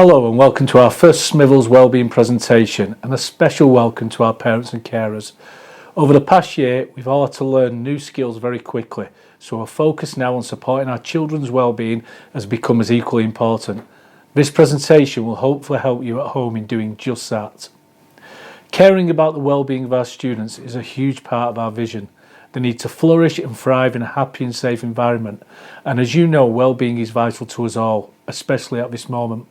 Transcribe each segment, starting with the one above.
Hello and welcome to our first Smithills Wellbeing presentation, and a special welcome to our parents and carers. Over the past year we've all had to learn new skills very quickly, so our focus now on supporting our children's wellbeing has become as equally important. This presentation will hopefully help you at home in doing just that. Caring about the wellbeing of our students is a huge part of our vision. They need to flourish and thrive in a happy and safe environment, and as you know, wellbeing is vital to us all, especially at this moment.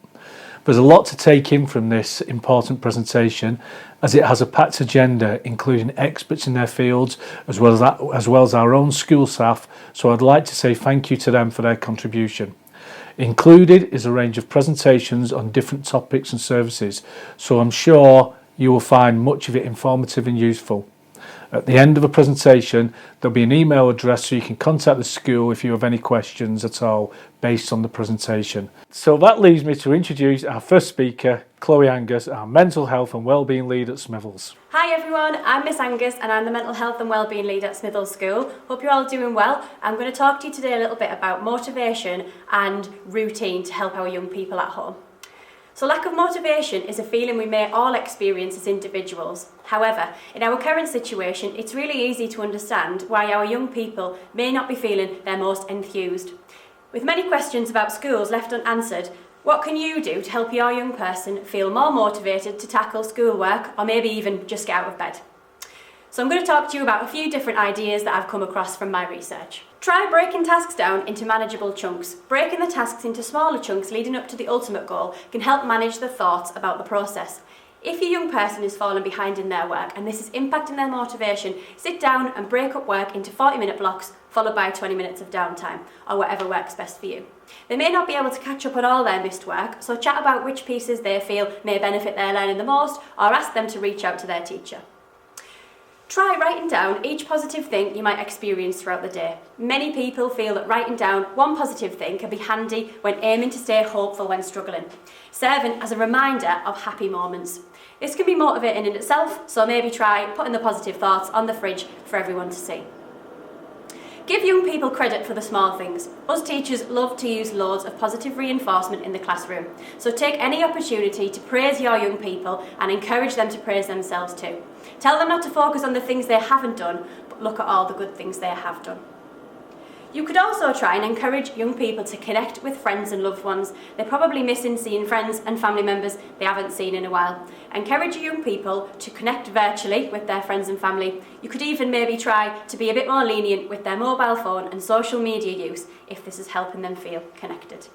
There's a lot to take in from this important presentation, as it has a packed agenda including experts in their fields as well as our own school staff, so I'd like to say thank you to them for their contribution. Included is a range of presentations on different topics and services, so I'm sure you will find much of it informative and useful. At the end of the presentation there'll be an email address so you can contact the school if you have any questions at all based on the presentation. So that leaves me to introduce our first speaker, Miss Angus, our mental health and wellbeing lead at Smithills. Hi everyone, I'm Miss Angus and I'm the mental health and wellbeing lead at Smithills School. Hope you're all doing well. I'm going to talk to you today a little bit about motivation and routine to help our young people at home. So lack of motivation is a feeling we may all experience as individuals. However, in our current situation, it's really easy to understand why our young people may not be feeling their most enthused. With many questions about schools left unanswered, what can you do to help your young person feel more motivated to tackle schoolwork or maybe even just get out of bed? So I'm going to talk to you about a few different ideas that I've come across from my research. Try breaking tasks down into manageable chunks. Breaking the tasks into smaller chunks leading up to the ultimate goal can help manage the thoughts about the process. If your young person is falling behind in their work and this is impacting their motivation, sit down and break up work into 40-minute blocks followed by 20 minutes of downtime, or whatever works best for you. They may not be able to catch up on all their missed work, so chat about which pieces they feel may benefit their learning the most, or ask them to reach out to their teacher. Try writing down each positive thing you might experience throughout the day. Many people feel that writing down one positive thing can be handy when aiming to stay hopeful when struggling, serving as a reminder of happy moments. This can be motivating in itself, so maybe try putting the positive thoughts on the fridge for everyone to see. Give young people credit for the small things. Us teachers love to use loads of positive reinforcement in the classroom, so take any opportunity to praise your young people and encourage them to praise themselves too. Tell them not to focus on the things they haven't done, but look at all the good things they have done. You could also try and encourage young people to connect with friends and loved ones. They're probably missing seeing friends and family members they haven't seen in a while. Encourage your young people to connect virtually with their friends and family. You could even maybe try to be a bit more lenient with their mobile phone and social media use if this is helping them feel connected.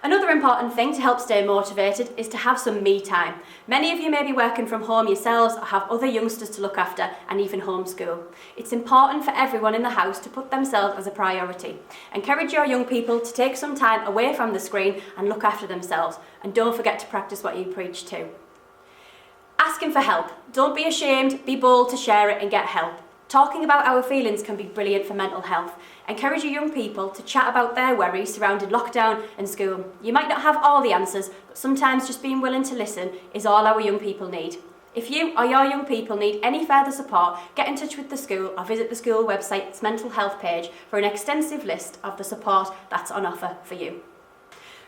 Another important thing to help stay motivated is to have some me time. Many of you may be working from home yourselves or have other youngsters to look after and even homeschool. It's important for everyone in the house to put themselves as a priority. Encourage your young people to take some time away from the screen and look after themselves, and don't forget to practice what you preach too. Asking for help. Don't be ashamed, be bold to share it and get help. Talking about our feelings can be brilliant for mental health. Encourage your young people to chat about their worries surrounding lockdown and school. You might not have all the answers, but sometimes just being willing to listen is all our young people need. If you or your young people need any further support, get in touch with the school or visit the school website's mental health page for an extensive list of the support that's on offer for you.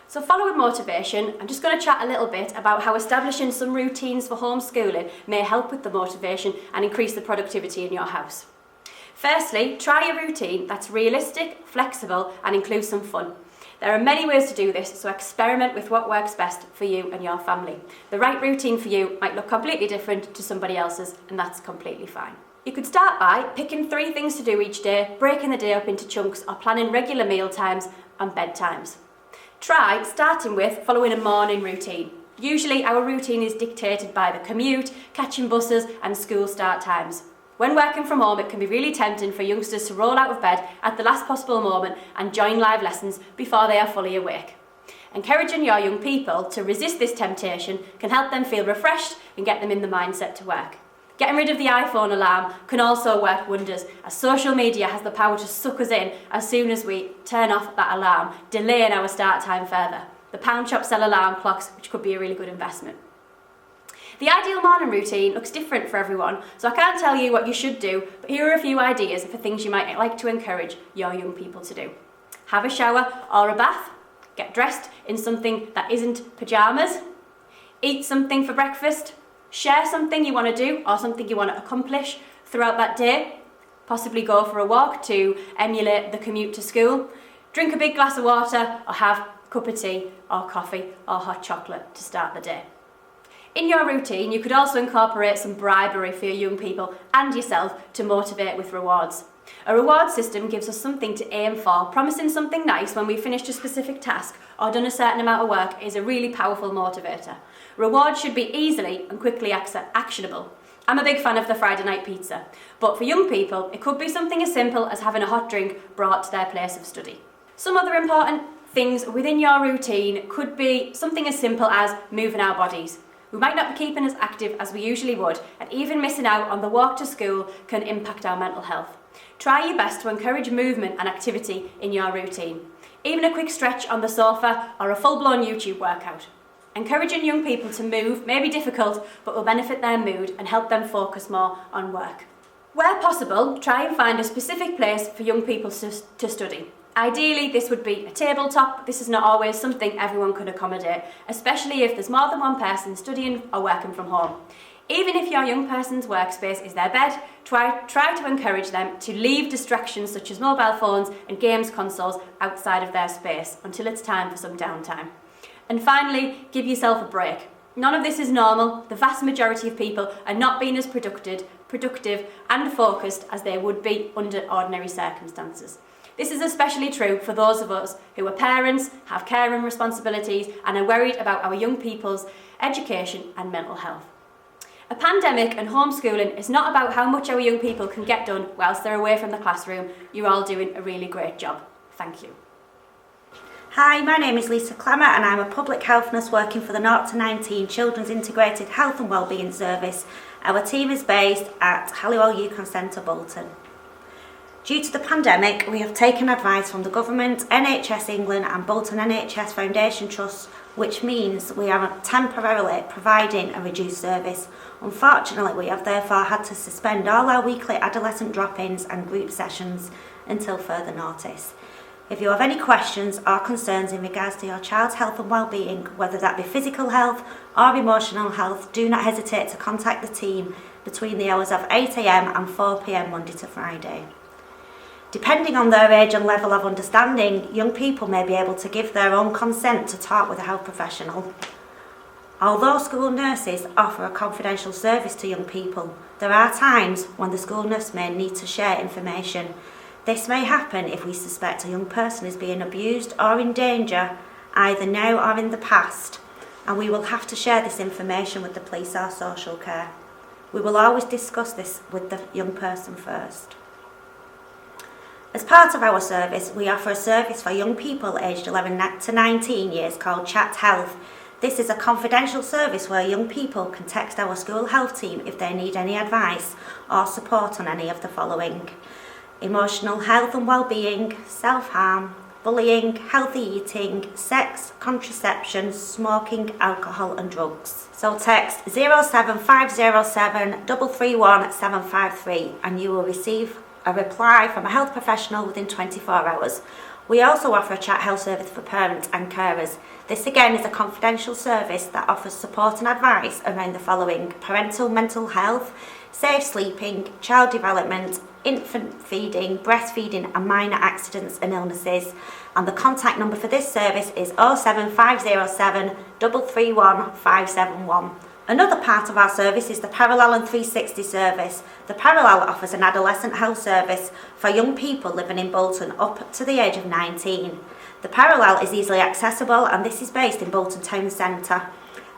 So following motivation, I'm just going to chat a little bit about how establishing some routines for homeschooling may help with the motivation and increase the productivity in your house. Firstly, try a routine that's realistic, flexible and includes some fun. There are many ways to do this, so experiment with what works best for you and your family. The right routine for you might look completely different to somebody else's, and that's completely fine. You could start by picking 3 things to do each day, breaking the day up into chunks or planning regular meal times and bedtimes. Try starting with following a morning routine. Usually our routine is dictated by the commute, catching buses and school start times. When working from home, it can be really tempting for youngsters to roll out of bed at the last possible moment and join live lessons before they are fully awake. Encouraging your young people to resist this temptation can help them feel refreshed and get them in the mindset to work. Getting rid of the iPhone alarm can also work wonders, as social media has the power to suck us in as soon as we turn off that alarm, delaying our start time further. The pound shop sell alarm clocks, which could be a really good investment. The ideal morning routine looks different for everyone, so I can't tell you what you should do, but here are a few ideas for things you might like to encourage your young people to do. Have a shower or a bath, get dressed in something that isn't pyjamas, eat something for breakfast, share something you want to do or something you want to accomplish throughout that day, possibly go for a walk to emulate the commute to school, drink a big glass of water or have a cup of tea or coffee or hot chocolate to start the day. In your routine, you could also incorporate some bribery for your young people and yourself to motivate with rewards. A reward system gives us something to aim for. Promising something nice when we've finished a specific task or done a certain amount of work is a really powerful motivator. Rewards should be easily and quickly actionable. I'm a big fan of the Friday night pizza, but for young people, it could be something as simple as having a hot drink brought to their place of study. Some other important things within your routine could be something as simple as moving our bodies. We might not be keeping as active as we usually would, and even missing out on the walk to school can impact our mental health. Try your best to encourage movement and activity in your routine. Even a quick stretch on the sofa or a full-blown YouTube workout. Encouraging young people to move may be difficult, but will benefit their mood and help them focus more on work. Where possible, try and find a specific place for young people to study. Ideally, this would be a tabletop, but this is not always something everyone could accommodate, especially if there's more than one person studying or working from home. Even if your young person's workspace is their bed, try to encourage them to leave distractions such as mobile phones and games consoles outside of their space until it's time for some downtime. And finally, give yourself a break. None of this is normal. The vast majority of people are not being as productive and focused as they would be under ordinary circumstances. This is especially true for those of us who are parents, have caring responsibilities and are worried about our young people's education and mental health. A pandemic and homeschooling is not about how much our young people can get done whilst they're away from the classroom. You're all doing a really great job. Thank you. Hi, my name is Lisa Clemmett and I'm a public health nurse working for the 0 to 19 Children's Integrated Health and Wellbeing Service. Our team is based at Halliwell Yukon Centre, Bolton. Due to the pandemic, we have taken advice from the government, NHS England and Bolton NHS Foundation Trust, which means we are temporarily providing a reduced service. Unfortunately, we have therefore had to suspend all our weekly adolescent drop-ins and group sessions until further notice. If you have any questions or concerns in regards to your child's health and well-being, whether that be physical health or emotional health, do not hesitate to contact the team between the hours of 8 AM and 4 PM Monday to Friday. Depending on their age and level of understanding, young people may be able to give their own consent to talk with a health professional. Although school nurses offer a confidential service to young people, there are times when the school nurse may need to share information. This may happen if we suspect a young person is being abused or in danger, either now or in the past, and we will have to share this information with the police or social care. We will always discuss this with the young person first. As part of our service, we offer a service for young people aged 11 to 19 years called Chat Health. This is a confidential service where young people can text our school health team if they need any advice or support on any of the following: emotional health and well-being, self-harm, bullying, healthy eating, sex, contraception, smoking, alcohol and drugs. So text 07507 331 753 and you will receive a reply from a health professional within 24 hours. We also offer a chat health service for parents and carers. This again is a confidential service that offers support and advice around the following: parental mental health, safe sleeping, child development, infant feeding, breastfeeding and minor accidents and illnesses. And the contact number for this service is 07507 331 571. Another part of our service is the Parallel and 360 service. The Parallel offers an adolescent health service for young people living in Bolton up to the age of 19. The Parallel is easily accessible and this is based in Bolton Town Centre.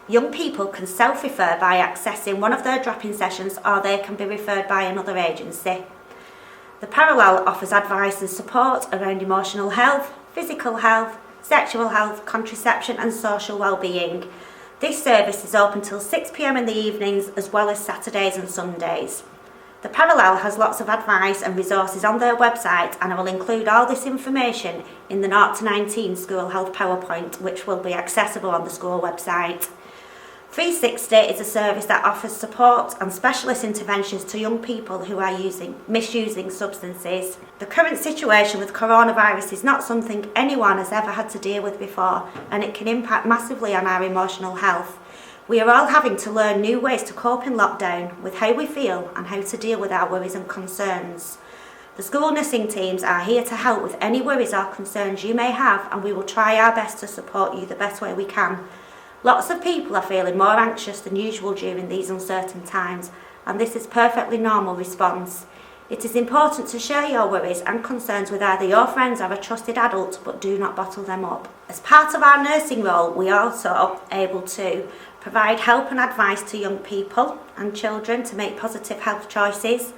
Young people can self-refer by accessing one of their drop-in sessions or they can be referred by another agency. The Parallel offers advice and support around emotional health, physical health, sexual health, contraception and social well-being. This service is open till 6 PM in the evenings as well as Saturdays and Sundays. The Parallel has lots of advice and resources on their website and I will include all this information in the 0 to 19 School Health PowerPoint which will be accessible on the school website. 360 is a service that offers support and specialist interventions to young people who are misusing substances. The current situation with coronavirus is not something anyone has ever had to deal with before, and it can impact massively on our emotional health. We are all having to learn new ways to cope in lockdown with how we feel and how to deal with our worries and concerns. The school nursing teams are here to help with any worries or concerns you may have, and we will try our best to support you the best way we can. Lots of people are feeling more anxious than usual during these uncertain times, and this is a perfectly normal response. It is important to share your worries and concerns with either your friends or a trusted adult, but do not bottle them up. As part of our nursing role, we are also able to provide help and advice to young people and children to make positive health choices.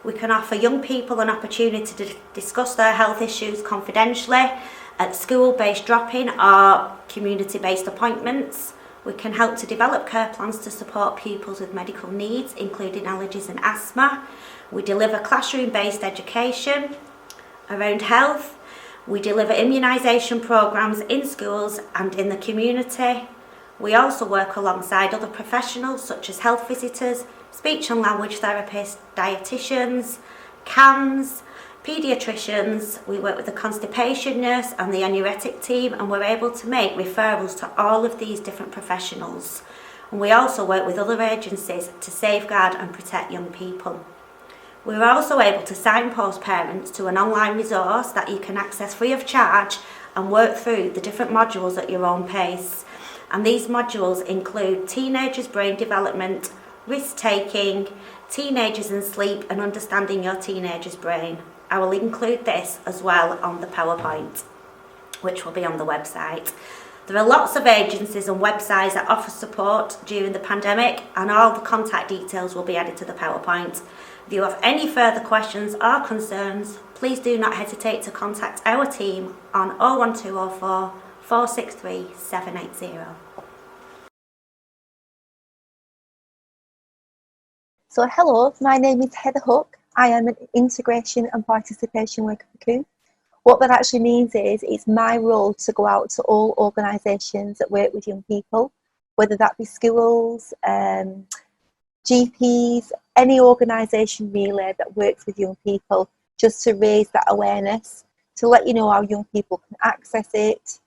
We can offer young people an opportunity to discuss their health issues confidentially at school-based drop-in or community-based appointments. We can help to develop care plans to support pupils with medical needs, including allergies and asthma. We deliver classroom-based education around health. We deliver immunisation programmes in schools and in the community. We also work alongside other professionals such as health visitors, speech and language therapists, dietitians, CAMs, paediatricians. We work with the constipation nurse and the anoretic team, and we're able to make referrals to all of these different professionals. And we also work with other agencies to safeguard and protect young people. We're also able to signpost parents to an online resource that you can access free of charge and work through the different modules at your own pace. And these modules include teenagers' brain development, risk-taking, teenagers and sleep, and understanding your teenager's brain. I will include this as well on the PowerPoint, which will be on the website. There are lots of agencies and websites that offer support during the pandemic, and all the contact details will be added to the PowerPoint. If you have any further questions or concerns, please do not hesitate to contact our team on 01204 463 780. So hello, my name is Heather Hook. I am an integration and participation worker for Kooth. What that actually means is it's my role to go out to all organisations that work with young people, whether that be schools, GPs, any organisation really that works with young people, just to raise that awareness, to let you know how young people can access it,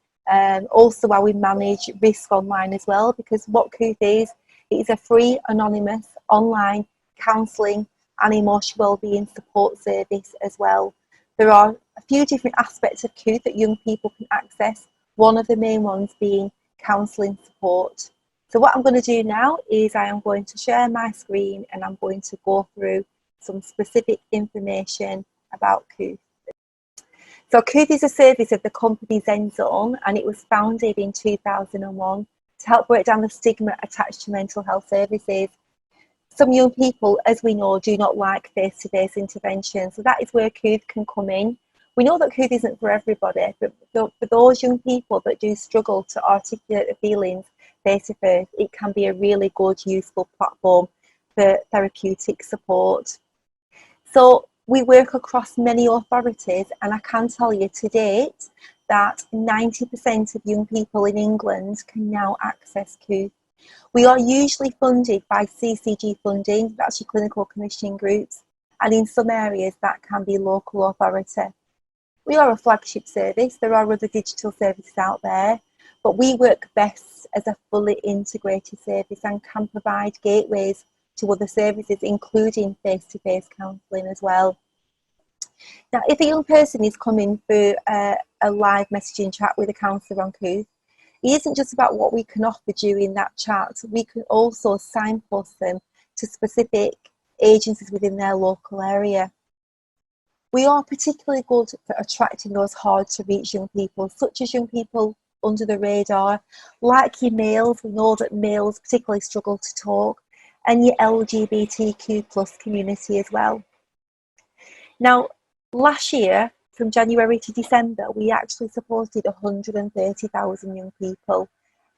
also how we manage risk online as well, because what Kooth is, it is a free, anonymous, online counselling and emotional wellbeing support service as well. There are a few different aspects of Kooth that young people can access, one of the main ones being counselling support. So what I'm going to do now is I am going to share my screen and I'm going to go through some specific information about Kooth. So Kooth is a service of the company ZenZone, and it was founded in 2001 to help break down the stigma attached to mental health services. Some young people, as we know, do not like face-to-face intervention, so that is where Kooth can come in. We know that Kooth isn't for everybody, but for those young people that do struggle to articulate their feelings face-to-face, it can be a really good, useful platform for therapeutic support. So we work across many authorities, and I can tell you to date that 90% of young people in England can now access Kooth. We are usually funded by CCG funding, that's your clinical commissioning groups, and in some areas that can be local authority. We are a flagship service, there are other digital services out there, but we work best as a fully integrated service and can provide gateways to other services, including face-to-face counselling as well. Now, if a young person is coming through a live messaging chat with a counsellor on Kooth, it isn't just about what we can offer during that chat. We can also signpost them to specific agencies within their local area. We are particularly good for attracting those hard to reach young people, such as young people under the radar, like your males. We know that males particularly struggle to talk, and your LGBTQ+ community as well. Now, last year, from January to December, we actually supported 130,000 young people,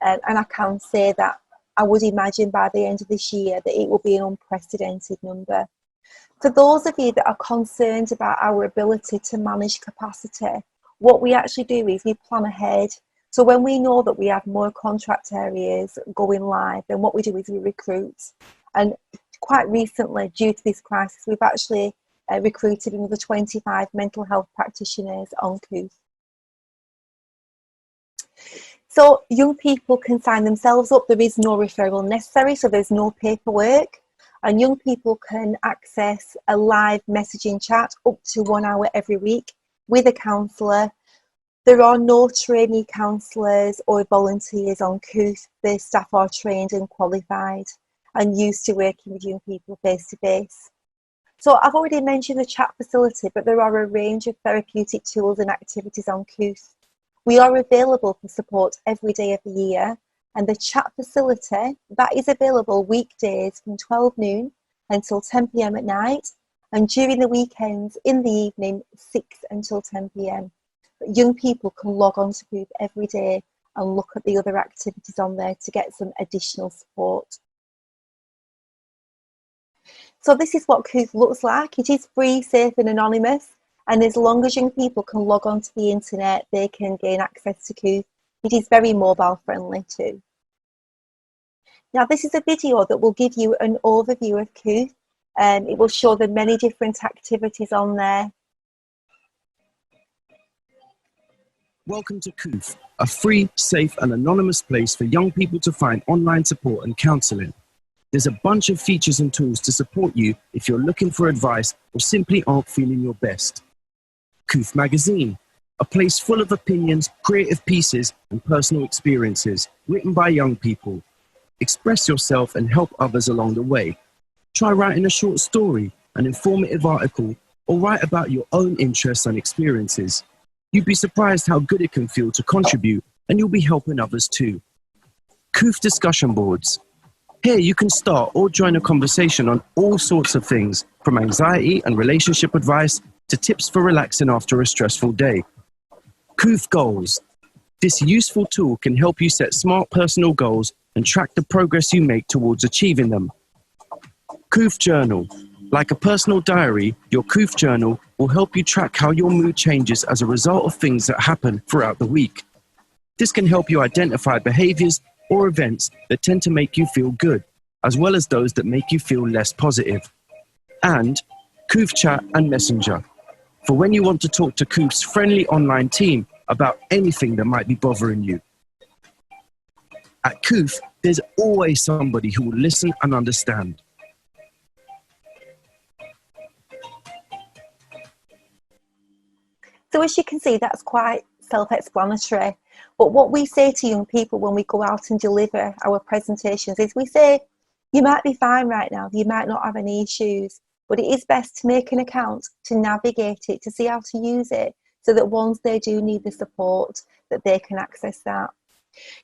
and I can say that I would imagine by the end of this year that it will be an unprecedented number. For those of you that are concerned about our ability to manage capacity, what we actually do is we plan ahead. So when we know that we have more contract areas going live, then what we do is we recruit. And quite recently, due to this crisis, we've actually recruited another 25 mental health practitioners on Kooth. So young people can sign themselves up. There is no referral necessary, so there's no paperwork. And young people can access a live messaging chat up to 1 hour every week with a counsellor. There are no trainee counsellors or volunteers on Kooth. The staff are trained and qualified and used to working with young people face to face. So I've already mentioned the chat facility, but there are a range of therapeutic tools and activities on Kooth. We are available for support every day of the year, and the chat facility, that is available weekdays from 12 noon until 10 p.m. at night, and during the weekends in the evening 6 until 10 p.m. But young people can log on to Kooth every day and look at the other activities on there to get some additional support. So this is what Kooth looks like. It is free, safe and anonymous, and as long as young people can log on to the internet, they can gain access to Kooth. It is very mobile friendly too. Now this is a video that will give you an overview of Kooth. It will show the many different activities on there. Welcome to Kooth, a free, safe and anonymous place for young people to find online support and counselling. There's a bunch of features and tools to support you if you're looking for advice or simply aren't feeling your best. Kooth Magazine, a place full of opinions, creative pieces and personal experiences written by young people. Express yourself and help others along the way. Try writing a short story, an informative article, or write about your own interests and experiences. You'd be surprised how good it can feel to contribute, and you'll be helping others too. Kooth discussion boards. Here you can start or join a conversation on all sorts of things, from anxiety and relationship advice to tips for relaxing after a stressful day. Kooth goals. This useful tool can help you set smart personal goals and track the progress you make towards achieving them. Kooth journal. Like a personal diary, your Kooth journal will help you track how your mood changes as a result of things that happen throughout the week. This can help you identify behaviours or events that tend to make you feel good, as well as those that make you feel less positive. And Kooth chat and messenger, for when you want to talk to Kooth's friendly online team about anything that might be bothering you. At Kooth, there's always somebody who will listen and understand. So as you can see, that's quite self-explanatory. But what we say to young people when we go out and deliver our presentations is we say, you might be fine right now, you might not have any issues, but it is best to make an account, to navigate it, to see how to use it, so that once they do need the support, that they can access that.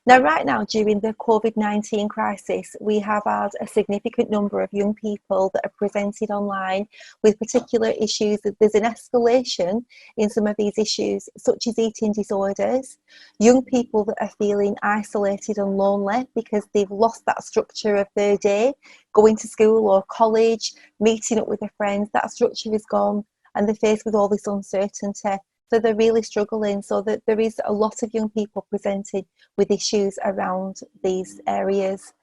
Now, right now, during the COVID-19 crisis, we have had a significant number of young people that are presented online with particular issues. There's an escalation in some of these issues, such as eating disorders, young people that are feeling isolated and lonely because they've lost that structure of their day, going to school or college, meeting up with their friends, that structure is gone, and they're faced with all this uncertainty. So they're really struggling. So that there is a lot of young people presented with issues around these areas.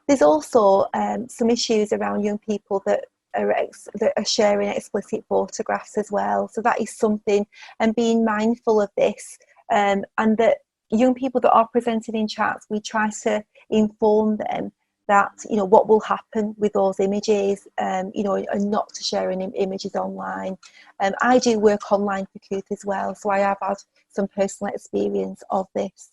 There's also some issues around young people that are sharing explicit photographs as well. So that is something, and being mindful of this, and that young people that are presented in chats, we try to inform them that, you know, what will happen with those images, you know, and not to share any images online. I do work online for Kooth as well, so I have had some personal experience of this.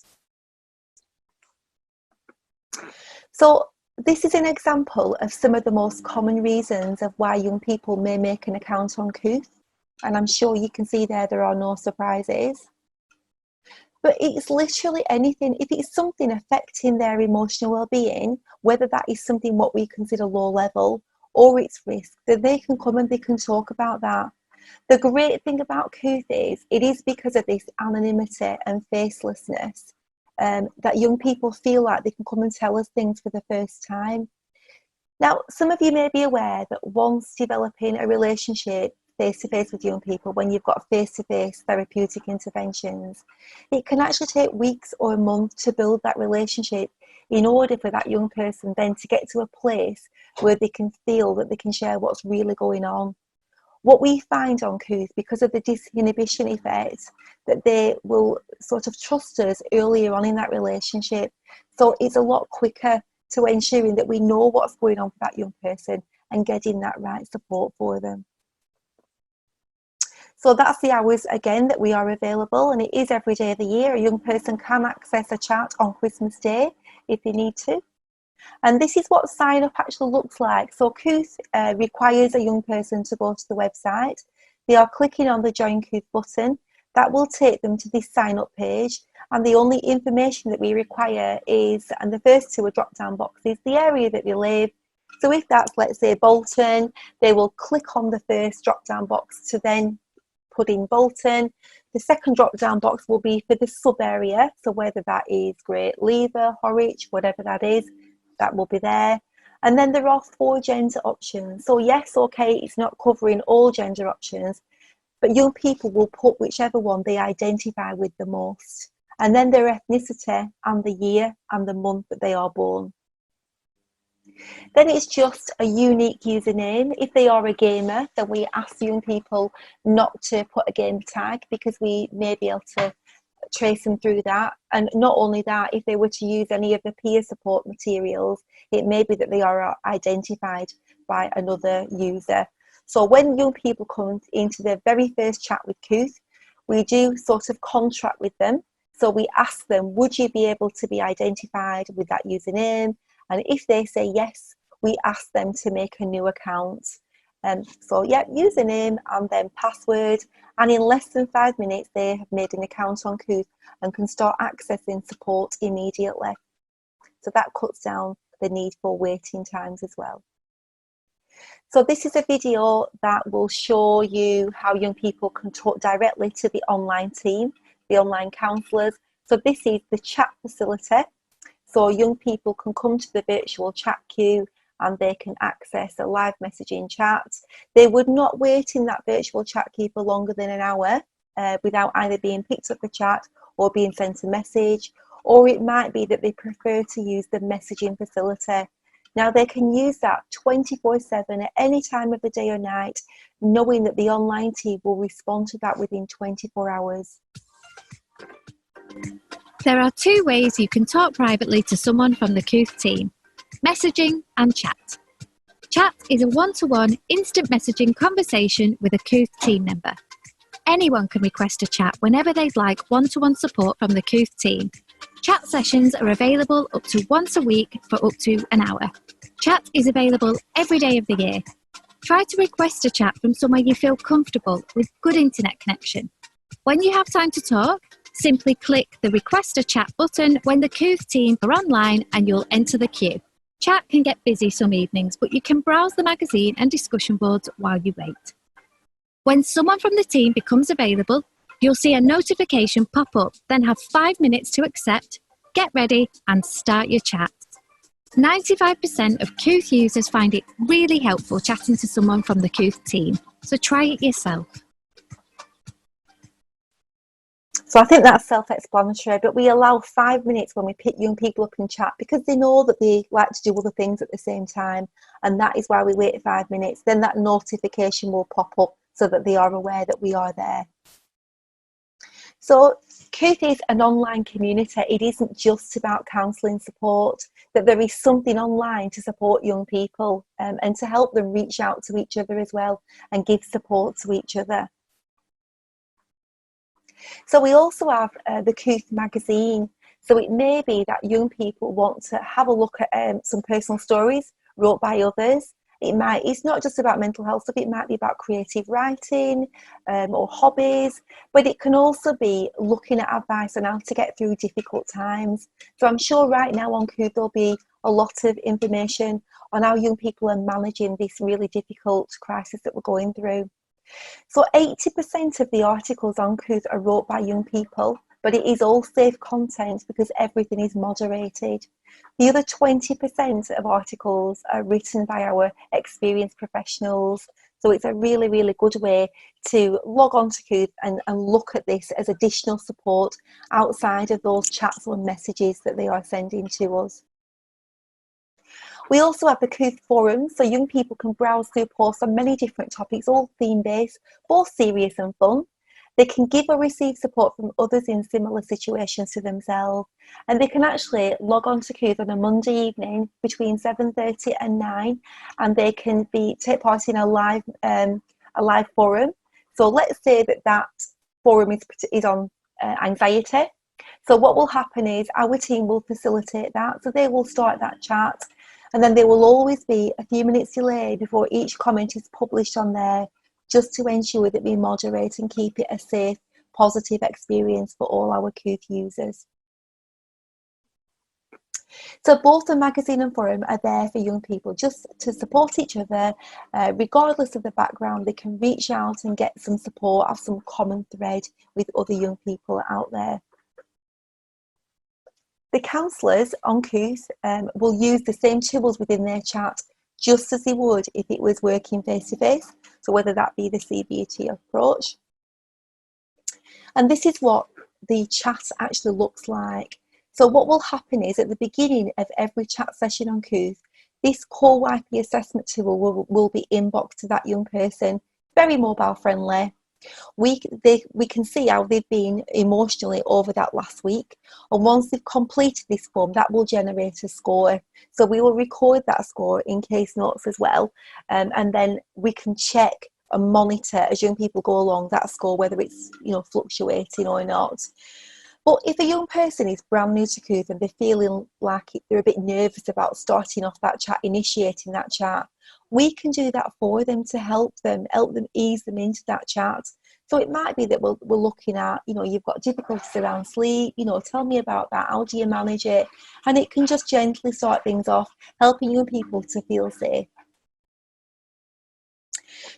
So this is an example of some of the most common reasons of why young people may make an account on Kooth, and I'm sure you can see there are no surprises. But it's literally anything. If it's something affecting their emotional well-being, whether that is something what we consider low level or it's risk, then they can come and they can talk about that. The great thing about Kooth is, it is because of this anonymity and facelessness that young people feel like they can come and tell us things for the first time. Now, some of you may be aware that once developing a relationship face-to-face with young people, when you've got face-to-face therapeutic interventions, it can actually take weeks or a month to build that relationship in order for that young person then to get to a place where they can feel that they can share what's really going on. What we find on Kooth, because of the disinhibition effect, that they will sort of trust us earlier on in that relationship. So it's a lot quicker to ensuring that we know what's going on for that young person and getting that right support for them. So that's the hours again that we are available, and it is every day of the year. A young person can access a chat on Christmas Day if they need to. And this is what sign up actually looks like. So Kooth requires a young person to go to the website. They are clicking on the Join Kooth button. That will take them to this sign up page. And the only information that we require is, and the first two are drop down boxes, the area that they live. So if that's, let's say, Bolton, they will click on the first drop down box to then put in Bolton. The second drop down box will be for the sub area. So whether that is Great Lever, Horwich, whatever that is, that will be there. And then there are 4 gender options. So yes, okay, it's not covering all gender options, but young people will put whichever one they identify with the most. And then their ethnicity and the year and the month that they are born. Then it's just a unique username. If they are a gamer, then we ask young people not to put a game tag, because we may be able to trace them through that. And not only that, if they were to use any of the peer support materials, it may be that they are identified by another user. So when young people come into their very first chat with Kooth, we do sort of contract with them. So we ask them, would you be able to be identified with that username? And if they say yes, we ask them to make a new account. So yeah, username and then password. And in less than 5 minutes, they have made an account on Kooth and can start accessing support immediately. So that cuts down the need for waiting times as well. So this is a video that will show you how young people can talk directly to the online team, the online counsellors. So this is the chat facility. So young people can come to the virtual chat queue and they can access a live messaging chat. They would not wait in that virtual chat queue for longer than an hour without either being picked up a chat or being sent a message, or it might be that they prefer to use the messaging facility. Now they can use that 24/7 at any time of the day or night, knowing that the online team will respond to that within 24 hours. There are 2 ways you can talk privately to someone from the Kooth team: messaging and chat. Chat is a one-to-one instant messaging conversation with a Kooth team member. Anyone can request a chat whenever they'd like one-to-one support from the Kooth team. Chat sessions are available up to once a week for up to an hour. Chat is available every day of the year. Try to request a chat from somewhere you feel comfortable with good internet connection. When you have time to talk, simply click the Request a Chat button when the Kooth team are online and you'll enter the queue. Chat can get busy some evenings, but you can browse the magazine and discussion boards while you wait. When someone from the team becomes available, you'll see a notification pop up, then have 5 minutes to accept, get ready and start your chat. 95% of Kooth users find it really helpful chatting to someone from the Kooth team, so try it yourself. So I think that's self-explanatory, but we allow 5 minutes when we pick young people up in chat because they know that they like to do other things at the same time, and that is why we wait 5 minutes. Then that notification will pop up so that they are aware that we are there. So Kooth is an online community. It isn't just about counselling support, that there is something online to support young people and to help them reach out to each other as well and give support to each other. So we also have the Kooth magazine. So it may be that young people want to have a look at some personal stories wrote by others. It's not just about mental health stuff, it might be about creative writing or hobbies, but it can also be looking at advice on how to get through difficult times. So I'm sure right now on Kooth there'll be a lot of information on how young people are managing this really difficult crisis that we're going through. So 80% of the articles on Kooth are wrote by young people, but it is all safe content because everything is moderated. The other 20% of articles are written by our experienced professionals. So it's a really, really good way to log on to Kooth and look at this as additional support outside of those chats or messages that they are sending to us. We also have the Kooth forum, so young people can browse through posts on many different topics, all theme-based, both serious and fun. They can give or receive support from others in similar situations to themselves, and they can actually log on to Kooth on a Monday evening between 7:30 and 9, and they can take part in a live forum. So let's say that forum is on anxiety. So what will happen is our team will facilitate that. So they will start that chat, and then there will always be a few minutes delay before each comment is published on there, just to ensure that we moderate and keep it a safe, positive experience for all our Kooth users. So both the magazine and forum are there for young people just to support each other, regardless of the background. They can reach out and get some support, have some common thread with other young people out there. The counsellors on Kooth will use the same tools within their chat just as they would if it was working face-to-face, so whether that be the CBT approach. And this is what the chat actually looks like. So what will happen is at the beginning of every chat session on Kooth, this core YP assessment tool will be inboxed to that young person, very mobile friendly. We can see how they've been emotionally over that last week, and once they've completed this form, that will generate a score. So we will record that score in case notes as well, and then we can check and monitor as young people go along that score, whether it's fluctuating or not. But if a young person is brand new to Kooth and they're feeling like they're a bit nervous about starting off that chat, initiating that chat, we can do that for them to help them ease them into that chat. So it might be that we're looking at, you've got difficulties around sleep, tell me about that, how do you manage it? And it can just gently start things off, helping young people to feel safe.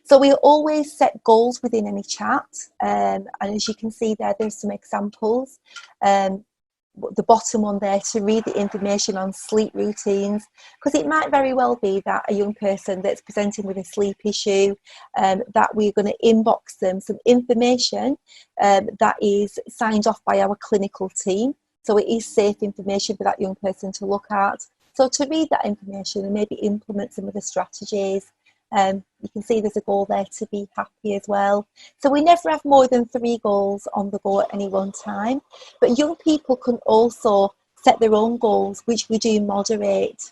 So we always set goals within any chat, and as you can see there's some examples. The bottom one there, to read the information on sleep routines, because it might very well be that a young person that's presenting with a sleep issue, that we're going to inbox them some information that is signed off by our clinical team, so it is safe information for that young person to look at. So to read that information and maybe implement some of the strategies. You can see there's a goal there to be happy as well. So we never have more than 3 goals on the go at any one time, but young people can also set their own goals, which we do moderate.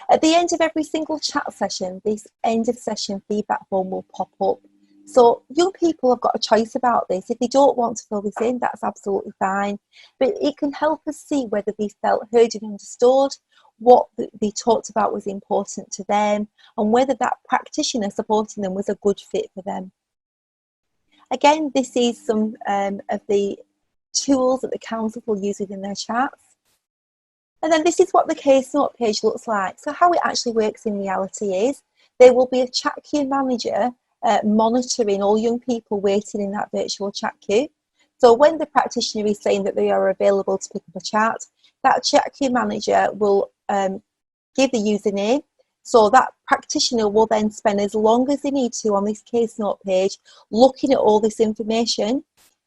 At the end of every single chat session, this end of session feedback form will pop up. So young people have got a choice about this. If they don't want to fill this in, that's absolutely fine, but it can help us see whether they felt heard and understood, what they talked about was important to them, and whether that practitioner supporting them was a good fit for them. Again, this is some of the tools that the council will use within their chats. And then this is what the case note page looks like. So how it actually works in reality is there will be a chat queue manager monitoring all young people waiting in that virtual chat queue. So when the practitioner is saying that they are available to pick up a chat, that chat queue manager will give the username. So that practitioner will then spend as long as they need to on this case note page looking at all this information,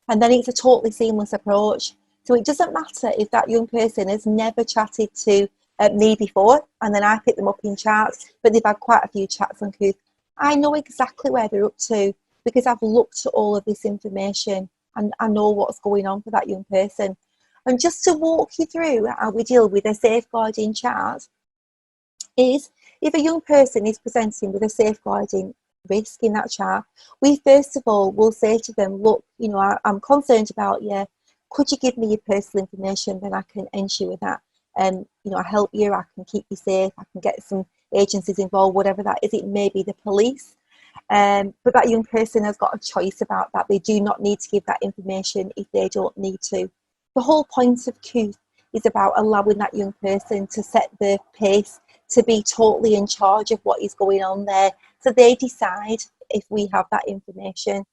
and then it's a totally seamless approach. So it doesn't matter if that young person has never chatted to me before and then I pick them up in chats, but they've had quite a few chats on Kooth. I know exactly where they're up to because I've looked at all of this information and I know what's going on for that young person. And just to walk you through how we deal with a safeguarding chat is, if a young person is presenting with a safeguarding risk in that chat, we first of all will say to them, look, I'm concerned about you. Could you give me your personal information? Then I can ensure that, I help you, I can keep you safe, I can get some agencies involved, whatever that is. It may be the police. But that young person has got a choice about that. They do not need to give that information if they don't need to. The whole point of Kooth is about allowing that young person to set the pace, to be totally in charge of what is going on there. So they decide if we have that information.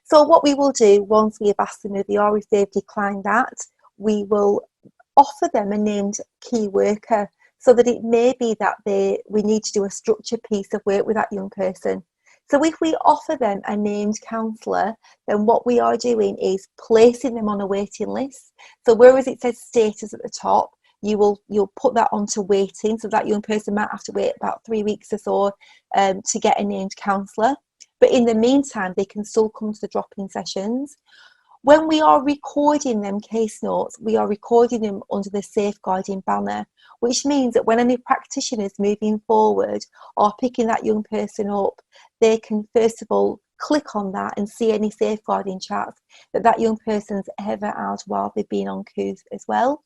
So what we will do once we have asked them who they are, if they've declined that, we will offer them a named key worker. so that it may be that we need to do a structured piece of work with that young person. So if we offer them a named counsellor, then what we are doing is placing them on a waiting list. So whereas it says status at the top, you'll put that onto waiting, so that young person might have to wait about 3 weeks or so to get a named counsellor. But in the meantime, they can still come to the drop-in sessions. When we are recording them case notes, we are recording them under the safeguarding banner, which means that when any practitioners moving forward are picking that young person up, they can first of all click on that and see any safeguarding chats that young person's ever had while they've been on Kooth as well.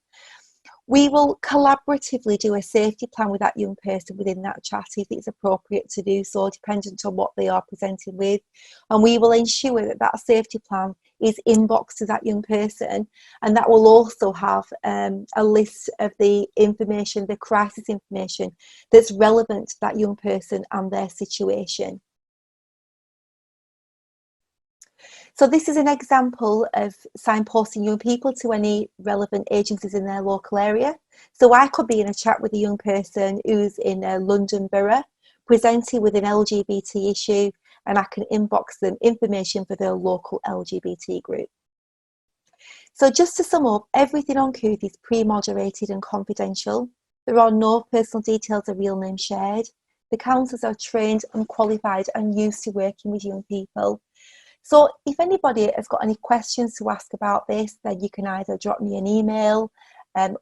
We will collaboratively do a safety plan with that young person within that chat if it's appropriate to do so, dependent on what they are presenting with. And we will ensure that that safety plan is inboxed to that young person, and that will also have a list of the information, the crisis information that's relevant to that young person and their situation. So this is an example of signposting young people to any relevant agencies in their local area. So I could be in a chat with a young person who's in a London borough, presenting with an LGBT issue, and I can inbox them information for their local LGBT group. So just to sum up, everything on Kooth is pre-moderated and confidential. There are no personal details or real names shared. The counsellors are trained and qualified and used to working with young people. So if anybody has got any questions to ask about this, then you can either drop me an email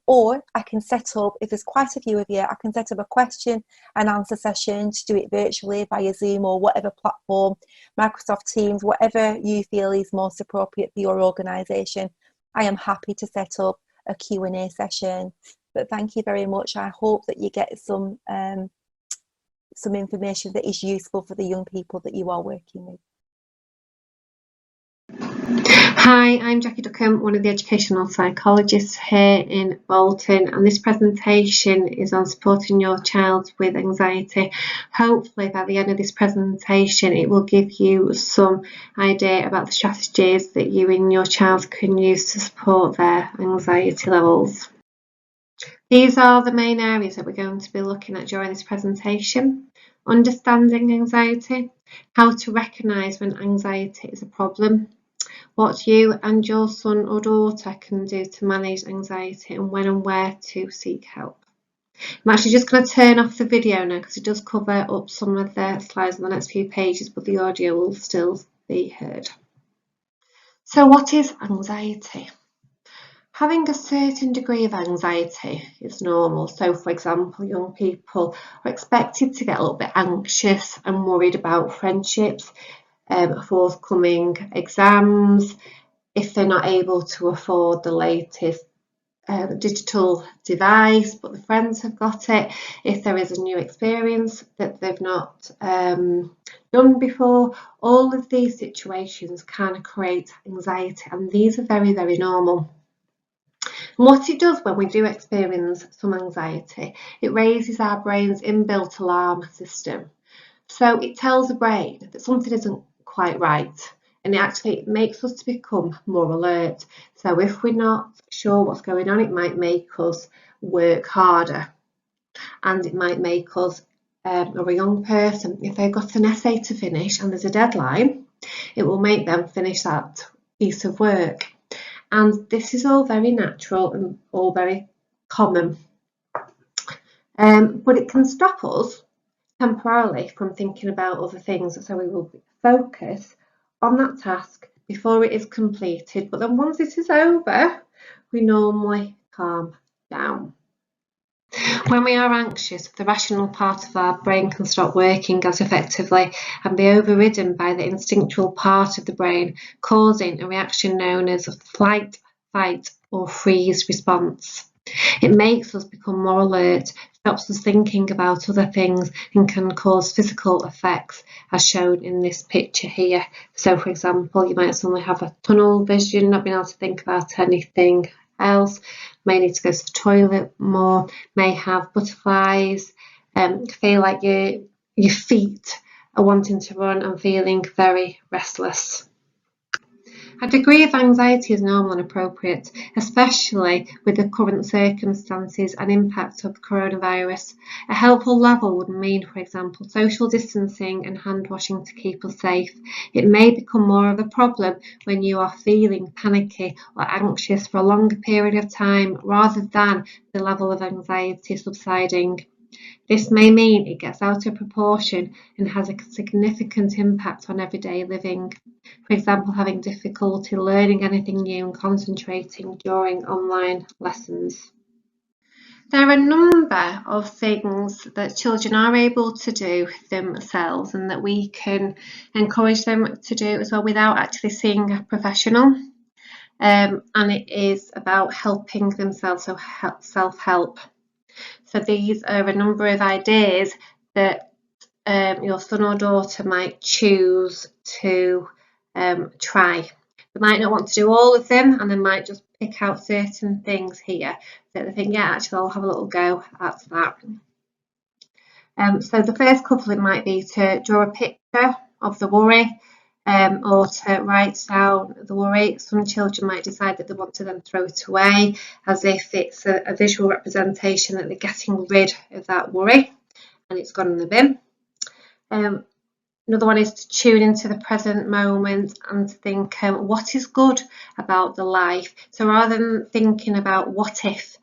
or I can set up, if there's quite a few of you, I can set up a question and answer session to do it virtually via Zoom or whatever platform, Microsoft Teams, whatever you feel is most appropriate for your organisation. I am happy to set up a Q&A session. But thank you very much. I hope that you get some information that is useful for the young people that you are working with. Hi, I'm Jacqui Duckham, one of the educational psychologists here in Bolton, and this presentation is on supporting your child with anxiety. Hopefully by the end of this presentation it will give you some idea about the strategies that you and your child can use to support their anxiety levels. These are the main areas that we're going to be looking at during this presentation. Understanding anxiety, how to recognise when anxiety is a problem, what you and your son or daughter can do to manage anxiety, and when and where to seek help. I'm actually just going to turn off the video now because it does cover up some of the slides on the next few pages, but the audio will still be heard. So what is anxiety? Having a certain degree of anxiety is normal. So for example, young people are expected to get a little bit anxious and worried about friendships, forthcoming exams, if they're not able to afford the latest digital device but the friends have got it, if there is a new experience that they've not done before. All of these situations can create anxiety, and these are very, very normal. And what it does when we do experience some anxiety, it raises our brain's inbuilt alarm system. So it tells the brain that something isn't quite right, and it actually makes us to become more alert. So if we're not sure what's going on, it might make us work harder, and it might make us, or a young person, if they've got an essay to finish and there's a deadline, it will make them finish that piece of work. And this is all very natural and all very common, but it can stop us temporarily from thinking about other things, so we will focus on that task before it is completed, but then once it is over we normally calm down. When we are anxious, the rational part of our brain can stop working as effectively and be overridden by the instinctual part of the brain, causing a reaction known as a flight, fight or freeze response. It makes us become more alert, stops us thinking about other things, and can cause physical effects as shown in this picture here. So for example, you might suddenly have a tunnel vision, not being able to think about anything else, may need to go to the toilet more, may have butterflies, feel like your feet are wanting to run and feeling very restless. A degree of anxiety is normal and appropriate, especially with the current circumstances and impact of coronavirus. A helpful level would mean, for example, social distancing and hand washing to keep us safe. It may become more of a problem when you are feeling panicky or anxious for a longer period of time rather than the level of anxiety subsiding. This may mean it gets out of proportion and has a significant impact on everyday living. For example, having difficulty learning anything new and concentrating during online lessons. There are a number of things that children are able to do themselves and that we can encourage them to do as well without actually seeing a professional. And it is about helping themselves, so self-help. So these are a number of ideas that your son or daughter might choose to try. They might not want to do all of them, and they might just pick out certain things here that they think, yeah, actually I'll have a little go at that. So the first couple, it might be to draw a picture of the worry, or to write down the worry. Some children might decide that they want to then throw it away as if it's a visual representation that they're getting rid of that worry and it's gone in the bin. Another one is to tune into the present moment and to think what is good about the life. So rather than thinking about what if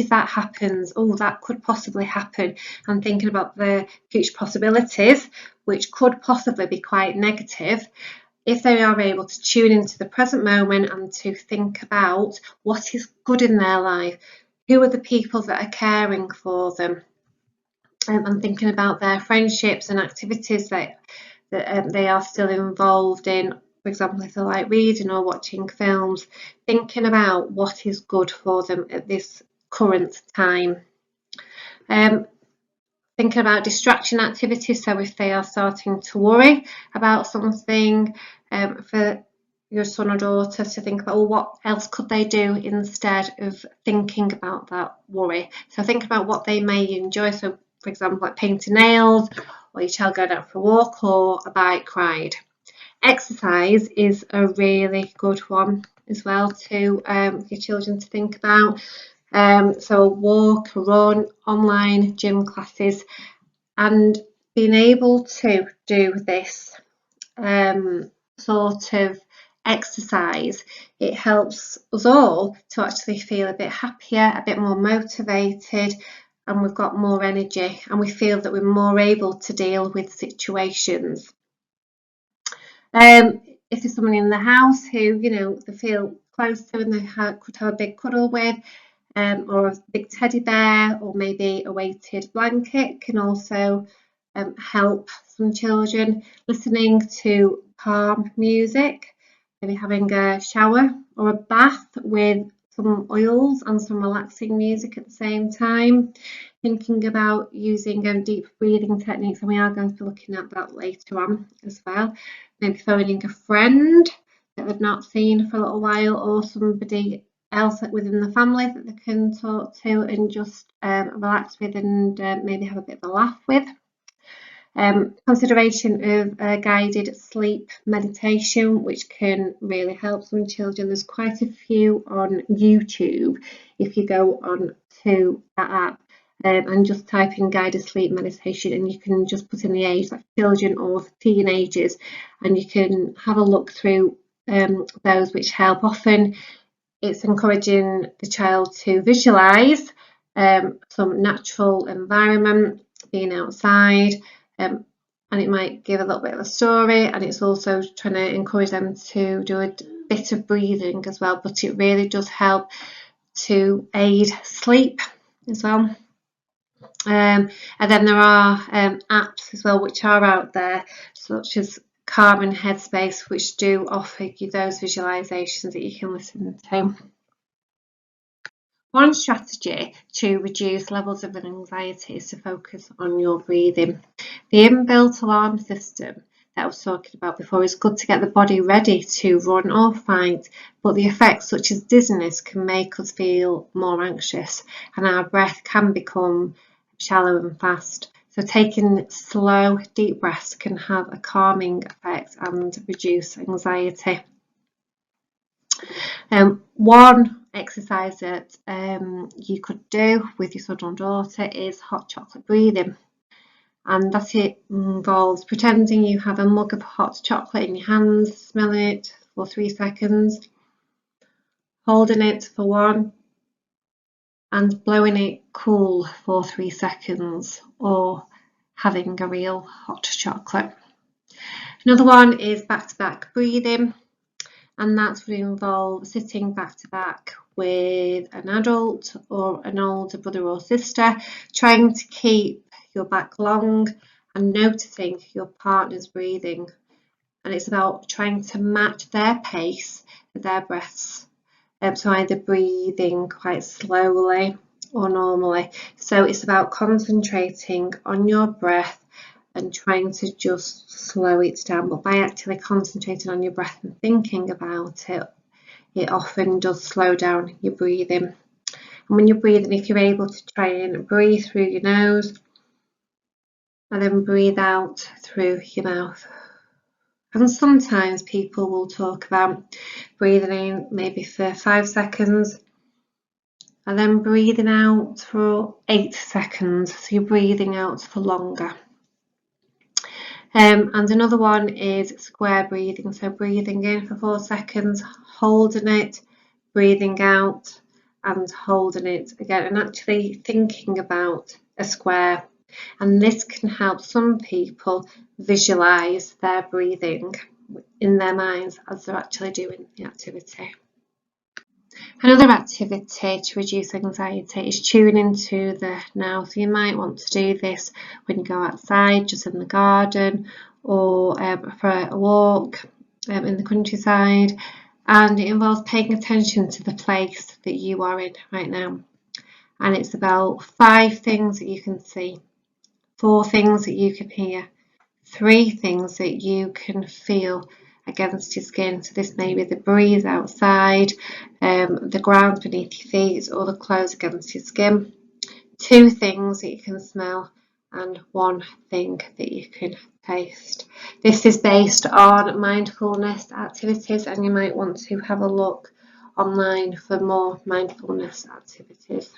that happens, oh, that could possibly happen, and thinking about the future possibilities, which could possibly be quite negative, if they are able to tune into the present moment and to think about what is good in their life, who are the people that are caring for them, and thinking about their friendships and activities that they are still involved in. For example, if they like reading or watching films, thinking about what is good for them at this current time. Thinking about distraction activities, so if they are starting to worry about something, for your son or daughter to think about, well, what else could they do instead of thinking about that worry. So think about what they may enjoy. So for example, like painting nails, or your child going out for a walk, or a bike ride. Exercise is a really good one as well to your children to think about. So a walk, a run, online gym classes, and being able to do this sort of exercise, it helps us all to actually feel a bit happier, a bit more motivated, and we've got more energy, and we feel that we're more able to deal with situations. If there's someone in the house who, they feel close to and they could have a big cuddle with, or a big teddy bear, or maybe a weighted blanket, can also help some children. Listening to calm music, maybe having a shower or a bath with some oils and some relaxing music at the same time. Thinking about using deep breathing techniques, and we are going to be looking at that later on as well. Maybe phoning a friend that they've not seen for a little while, or somebody else within the family that they can talk to and just relax with, and maybe have a bit of a laugh with. Consideration of guided sleep meditation, which can really help some children. There's quite a few on YouTube if you go on to that app and just type in guided sleep meditation, and you can just put in the age, like children or teenagers, and you can have a look through those which help. Often it's encouraging the child to visualise some natural environment, being outside, and it might give a little bit of a story, and it's also trying to encourage them to do a bit of breathing as well, but it really does help to aid sleep as well. And then there are apps as well which are out there, such as Calm and Headspace, which do offer you those visualisations that you can listen to. One strategy to reduce levels of anxiety is to focus on your breathing. The inbuilt alarm system that I was talking about before is good to get the body ready to run or fight, but the effects such as dizziness can make us feel more anxious, and our breath can become shallow and fast. So taking slow, deep breaths can have a calming effect and reduce anxiety. One exercise that you could do with your son or daughter is hot chocolate breathing, and that it involves pretending you have a mug of hot chocolate in your hands, smelling it for 3 seconds, holding it for 1, and blowing it cool for 3 seconds, or having a real hot chocolate. Another one is back-to-back breathing, and that would involve sitting back-to-back with an adult or an older brother or sister, trying to keep your back long and noticing your partner's breathing. And it's about trying to match their pace with their breaths. So either breathing quite slowly or normally. So it's about concentrating on your breath and trying to just slow it down. But by actually concentrating on your breath and thinking about it, it often does slow down your breathing. And when you're breathing, if you're able to try and breathe through your nose and then breathe out through your mouth. And sometimes people will talk about breathing in maybe for 5 seconds and then breathing out for 8 seconds. So you're breathing out for longer. And another one is square breathing. So breathing in for 4 seconds, holding it, breathing out and holding it again, and actually thinking about a square. And this can help some people visualize their breathing in their minds as they're actually doing the activity. Another activity to reduce anxiety is tuning into the now. So you might want to do this when you go outside, just in the garden, or for a walk in the countryside, and it involves paying attention to the place that you are in right now. And it's about 5 things that you can see, 4 things that you can hear, 3 things that you can feel against your skin. So this may be the breeze outside, the ground beneath your feet, or the clothes against your skin. 2 things that you can smell, and 1 thing that you can taste. This is based on mindfulness activities, and you might want to have a look online for more mindfulness activities.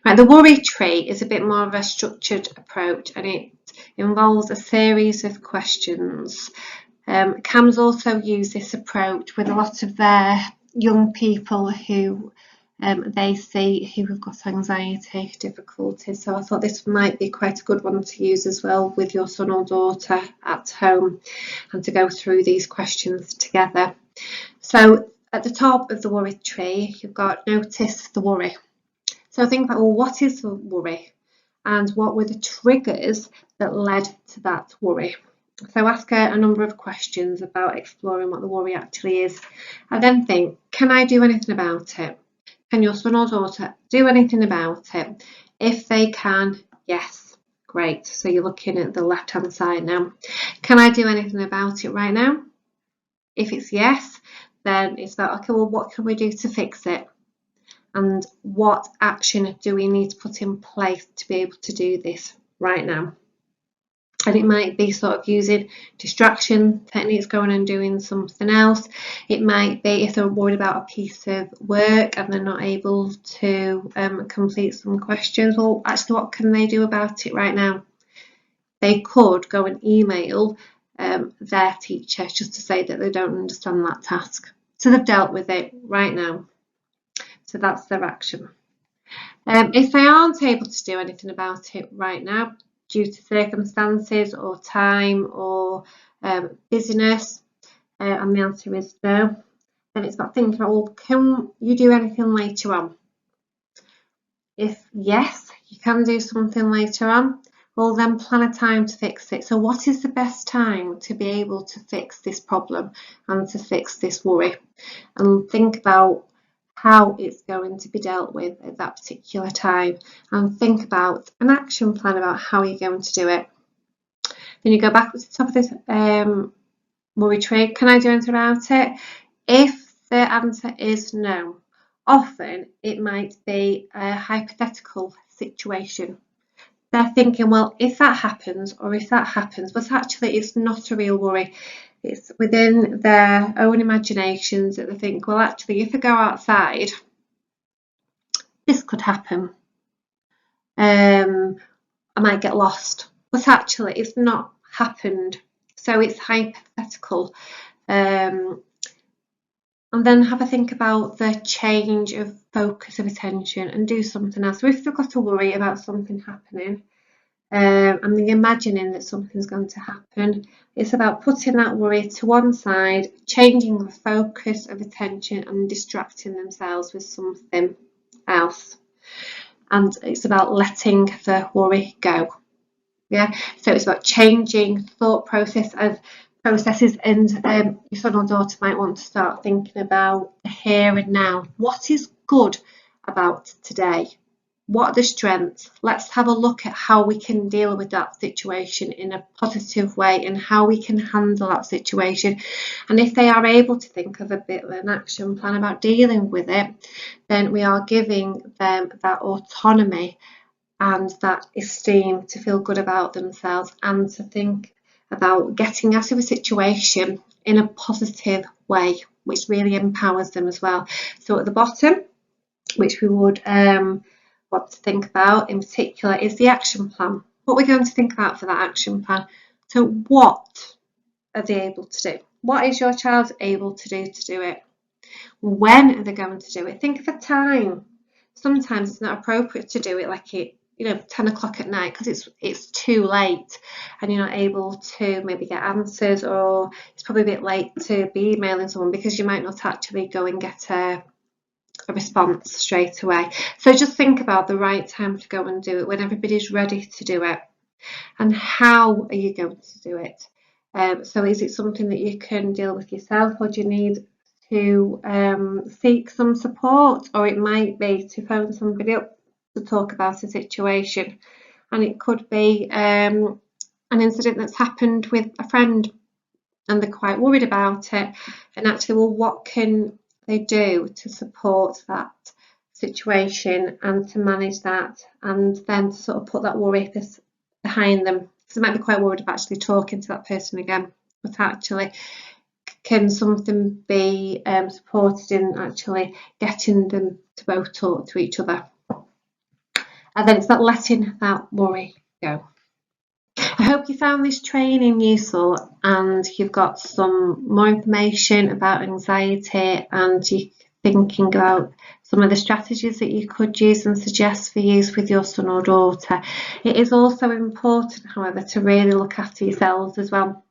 Right, the worry tree is a bit more of a structured approach, and it involves a series of questions. CAMS also use this approach with a lot of their young people who they see who have got anxiety difficulties. So I thought this might be quite a good one to use as well with your son or daughter at home, and to go through these questions together. So at the top of the worry tree, you've got notice the worry. So think about, well, what is the worry, and what were the triggers that led to that worry? So ask a number of questions about exploring what the worry actually is, and then think, can I do anything about it? Can your son or daughter do anything about it? If they can, yes, great. So you're looking at the left-hand side now. Can I do anything about it right now? If it's yes, then it's about, okay, well, what can we do to fix it? And what action do we need to put in place to be able to do this right now? And it might be sort of using distraction techniques, going and doing something else. It might be if they're worried about a piece of work and they're not able to complete some questions. Well, actually, what can they do about it right now? They could go and email their teacher just to say that they don't understand that task. So they've dealt with it right now. So that's their action. If they aren't able to do anything about it right now, due to circumstances or time or busyness, and the answer is no, then it's about thinking about, well, can you do anything later on? If yes, you can do something later on, well, then plan a time to fix it. So what is the best time to be able to fix this problem and to fix this worry? And think about how it's going to be dealt with at that particular time, and think about an action plan about how you're going to do it. Then you go back to the top of this worry tree. Can I do anything about it? If the answer is no, often it might be a hypothetical situation. They're thinking, well, if that happens, or if that happens, but actually it's not a real worry. It's within their own imaginations that they think, well, actually, if I go outside, this could happen. I might get lost. But actually, it's not happened. So it's hypothetical. And then have a think about the change of focus of attention and do something else. So if they've got to worry about something happening, and they're imagining that something's going to happen, it's about putting that worry to one side, changing the focus of attention and distracting themselves with something else. And it's about letting the worry go. Yeah, so it's about changing thought processes, and your son or daughter might want to start thinking about the here and now. What is good about today? What are the strengths? Let's have a look at how we can deal with that situation in a positive way and how we can handle that situation. And if they are able to think of a bit of an action plan about dealing with it, then we are giving them that autonomy and that esteem to feel good about themselves and to think about getting out of a situation in a positive way, which really empowers them as well. So at the bottom, which we would want to think about in particular, is the action plan. What we're going to think about for that action plan. So what are they able to do? What is your child able to do it? When are they going to do it? Think of a time. Sometimes it's not appropriate to do it like 10 o'clock at night because it's too late and you're not able to maybe get answers, or it's probably a bit late to be emailing someone because you might not actually go and get a response straight away. So just think about the right time to go and do it when everybody's ready to do it, and how are you going to do it. So is it something that you can deal with yourself, or do you need to seek some support? Or it might be to phone somebody up to talk about a situation, and it could be an incident that's happened with a friend and they're quite worried about it, and actually, well, what can they do to support that situation and to manage that, and then to sort of put that worry behind them. So they might be quite worried about actually talking to that person again, but actually, can something be supported in actually getting them to both talk to each other? And then it's not letting that worry go. I hope you found this training useful and you've got some more information about anxiety, and you're thinking about some of the strategies that you could use and suggest for use with your son or daughter. It is also important, however, to really look after yourselves as well.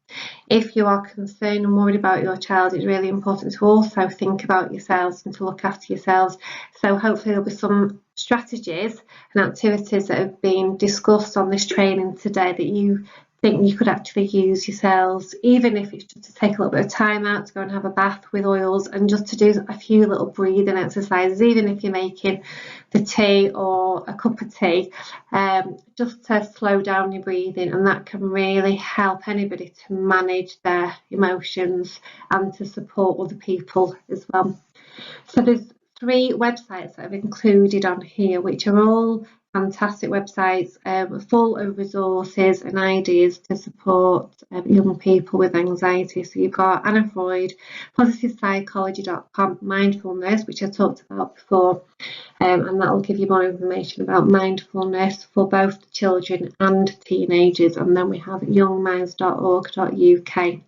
If you are concerned and worried about your child, it's really important to also think about yourselves and to look after yourselves. So hopefully there'll be some strategies and activities that have been discussed on this training today that you think you could actually use yourselves, even if it's just to take a little bit of time out to go and have a bath with oils and just to do a few little breathing exercises, even if you're making the tea or a cup of tea, just to slow down your breathing, and that can really help anybody to manage their emotions and to support other people as well. So there's 3 websites that I've included on here, which are all fantastic websites full of resources and ideas to support young people with anxiety. So you've got Anna Freud, positivepsychology.com, mindfulness, which I talked about before, and that will give you more information about mindfulness for both children and teenagers. And then we have youngminds.org.uk.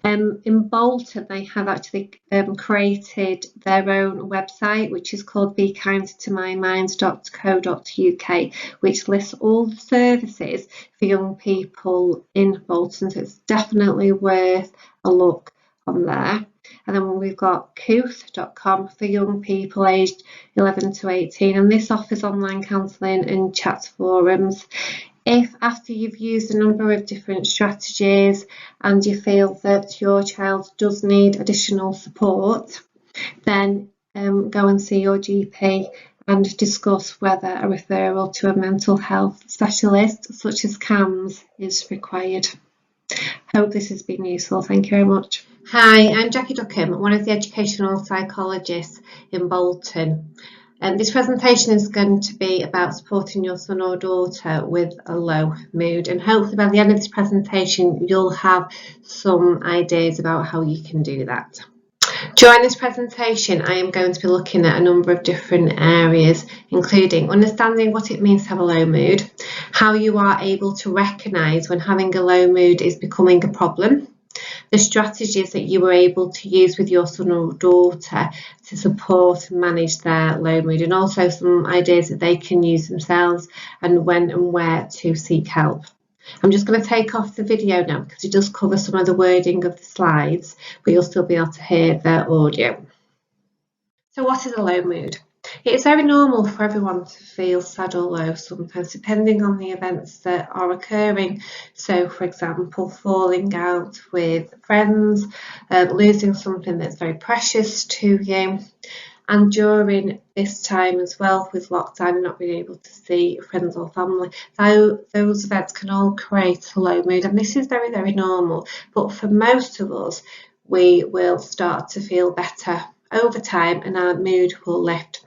In Bolton, they have actually created their own website, which is called bekindtomyminds.co.uk, which lists all the services for young people in Bolton. So it's definitely worth a look on there. And then we've got Kooth.com for young people aged 11 to 18, and this offers online counselling and chat forums. If after you've used a number of different strategies and you feel that your child does need additional support, then go and see your GP and discuss whether a referral to a mental health specialist such as CAMHS is required. Hope this has been useful. Thank you very much. Hi, I'm Jacqui Duckham, one of the educational psychologists in Bolton. This presentation is going to be about supporting your son or daughter with a low mood, and hopefully by the end of this presentation you'll have some ideas about how you can do that. During this presentation I am going to be looking at a number of different areas, including understanding what it means to have a low mood, how you are able to recognise when having a low mood is becoming a problem, the strategies that you were able to use with your son or daughter to support and manage their low mood, and also some ideas that they can use themselves and when and where to seek help. I'm just going to take off the video now because it does cover some of the wording of the slides, but you'll still be able to hear their audio. So what is a low mood? It's very normal for everyone to feel sad or low sometimes, depending on the events that are occurring. So, for example, falling out with friends, losing something that's very precious to you. And during this time as well, with lockdown and not being able to see friends or family, those events can all create a low mood. And this is very, very normal. But for most of us, we will start to feel better over time and our mood will lift.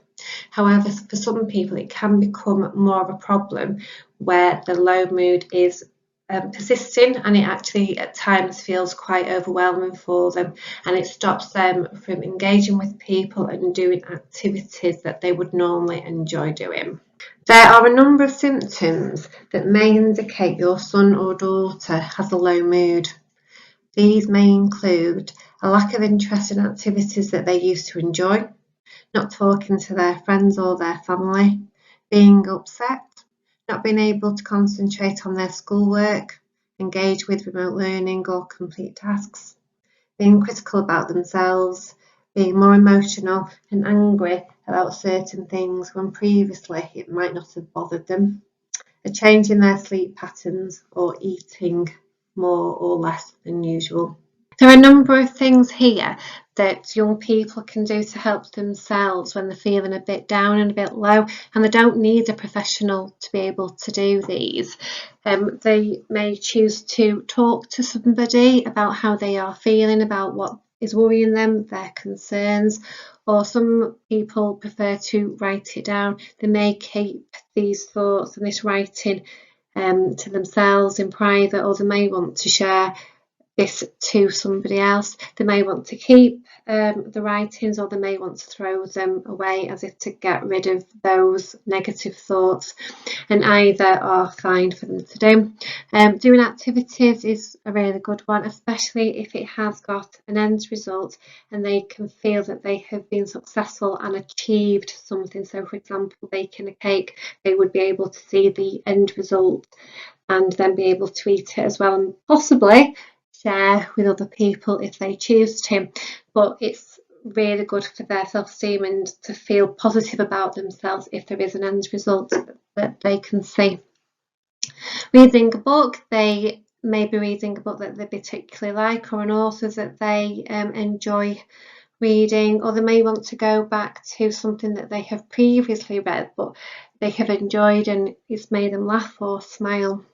However, for some people it can become more of a problem where the low mood is persisting, and it actually at times feels quite overwhelming for them, and it stops them from engaging with people and doing activities that they would normally enjoy doing. There are a number of symptoms that may indicate your son or daughter has a low mood. These may include a lack of interest in activities that they used to enjoy, not talking to their friends or their family, being upset, not being able to concentrate on their schoolwork, engage with remote learning or complete tasks, being critical about themselves, being more emotional and angry about certain things when previously it might not have bothered them, a change in their sleep patterns, or eating more or less than usual. There are a number of things here that young people can do to help themselves when they're feeling a bit down and a bit low, and they don't need a professional to be able to do these. They may choose to talk to somebody about how they are feeling, about what is worrying them, their concerns, or some people prefer to write it down. They may keep these thoughts and this writing to themselves in private, or they may want to share this to somebody else. They may want to keep the writings, or they may want to throw them away as if to get rid of those negative thoughts, and either are fine for them to do. Doing activities is a really good one, especially if it has got an end result and they can feel that they have been successful and achieved something. So for example, baking a cake, they would be able to see the end result and then be able to eat it as well, and possibly share with other people if they choose to. But it's really good for their self-esteem and to feel positive about themselves if there is an end result that they can see. Reading a book, they may be reading a book that they particularly like, or an author that they enjoy reading, or they may want to go back to something that they have previously read but they have enjoyed and it's made them laugh or smile.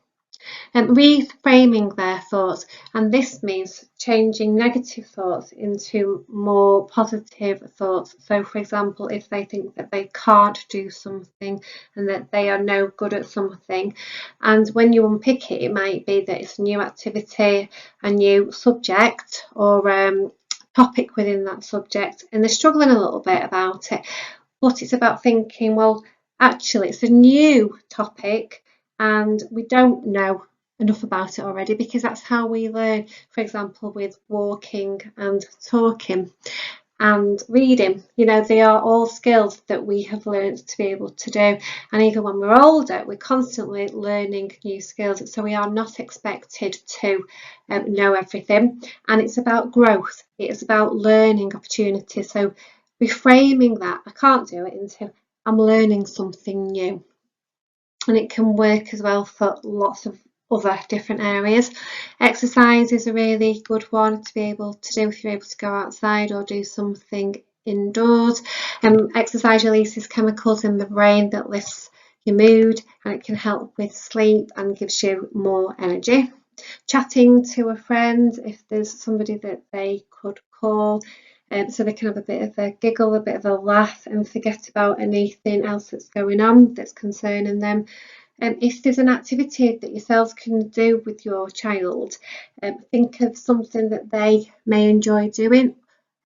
Reframing their thoughts, and this means changing negative thoughts into more positive thoughts. So for example, if they think that they can't do something and that they are no good at something, and when you unpick it, it might be that it's a new activity, a new subject, or topic within that subject, and they're struggling a little bit about it, but it's about thinking, well, actually it's a new topic and we don't know enough about it already, because that's how we learn. For example, with walking and talking and reading, you know, they are all skills that we have learned to be able to do, and even when we're older we're constantly learning new skills, so we are not expected to know everything, and it's about growth, it is about learning opportunities. So reframing that I can't do it into I'm learning something new, and it can work as well for lots of other different areas. Exercise is a really good one to be able to do if you're able to go outside or do something indoors. Exercise releases chemicals in the brain that lifts your mood, and it can help with sleep and gives you more energy. Chatting to a friend, if there's somebody that they could call, so they can have a bit of a giggle, a bit of a laugh, and forget about anything else that's going on that's concerning them. If there's an activity that yourselves can do with your child, think of something that they may enjoy doing.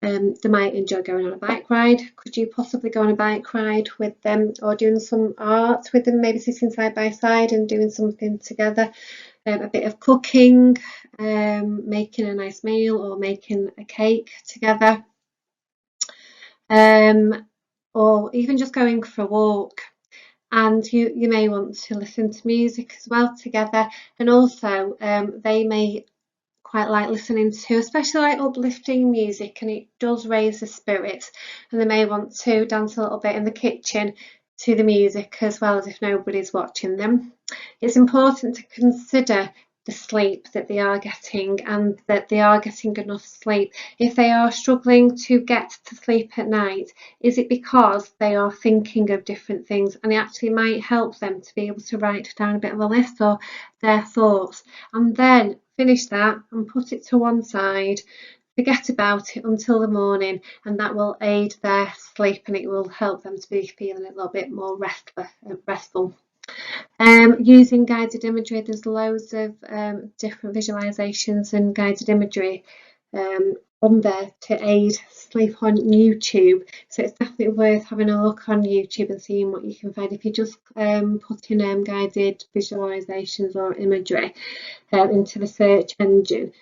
They might enjoy going on a bike ride. Could you possibly go on a bike ride with them, or doing some art with them, maybe sitting side by side and doing something together? A bit of cooking, making a nice meal, or making a cake together, or even just going for a walk. And you may want to listen to music as well together, and also they may quite like listening to, especially like uplifting music, and it does raise the spirits, and they may want to dance a little bit in the kitchen to the music as well, as if nobody's watching them. It's important to consider the sleep that they are getting, and that they are getting enough sleep. If they are struggling to get to sleep at night, is it because they are thinking of different things? And it actually might help them to be able to write down a bit of a list of their thoughts, and then finish that and put it to one side, forget about it until the morning, and that will aid their sleep, and it will help them to be feeling a little bit more restful. Using guided imagery, there's loads of different visualizations and guided imagery on there to aid sleep on YouTube, so it's definitely worth having a look on YouTube and seeing what you can find if you just put in guided visualizations or imagery into the search engine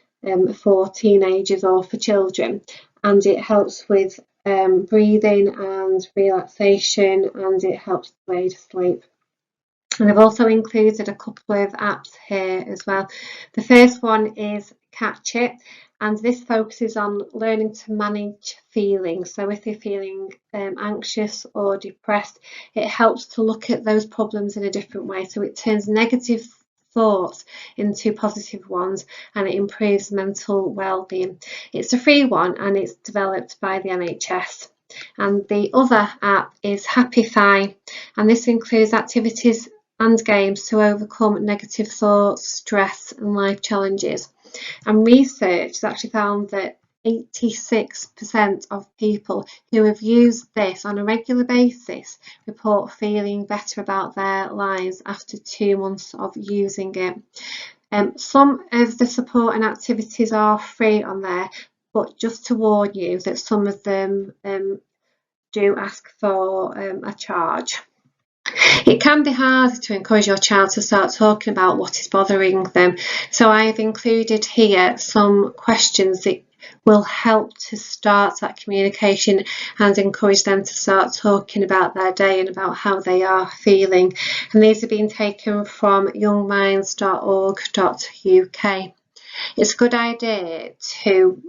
for teenagers or for children, and it helps with breathing and relaxation, and it helps to aid sleep. And I've also included a couple of apps here as well. The first one is Catch It, and this focuses on learning to manage feelings. So if you're feeling anxious or depressed, it helps to look at those problems in a different way. So it turns negative thoughts into positive ones, and it improves mental well-being. It's a free one, and it's developed by the NHS. And the other app is Happify, and this includes activities and games to overcome negative thoughts, stress and life challenges. And research has actually found that 86% of people who have used this on a regular basis report feeling better about their lives after 2 months of using it. Some of the support and activities are free on there, but just to warn you that some of them do ask for a charge. It can be hard to encourage your child to start talking about what is bothering them, so I have included here some questions that will help to start that communication and encourage them to start talking about their day and about how they are feeling. And these have been taken from youngminds.org.uk. It's a good idea to